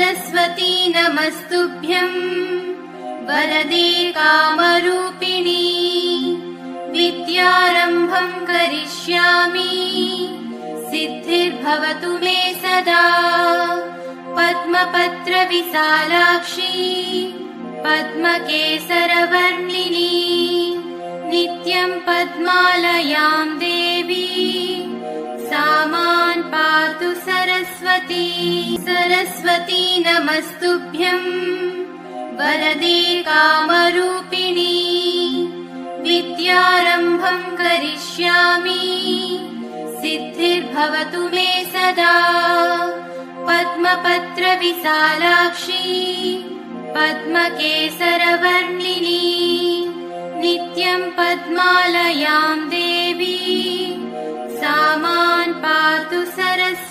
सरस्वती नमस्तुभ्यं वरदे कामरूपिणी विद्यारम्भं करिष्यामि सिद्धिर्भवतु मे सदा पद्मपत्र विशालाक्षी पद्मकेसरवर्णिनी नित्यं पद्मालयां देवी सा मां पातु सरस्वती। सरस्वती नमस्तुभ्यं वरदे कामरूपिणी विद्यारम्भं करिष्यामि सिद्धिर्भवतु मे सदा पद्मपत्र विशालाक्षी पद्मकेसरवर्णिनी नित्यं पद्मालयां देवी सा मां पातु सरस्वती।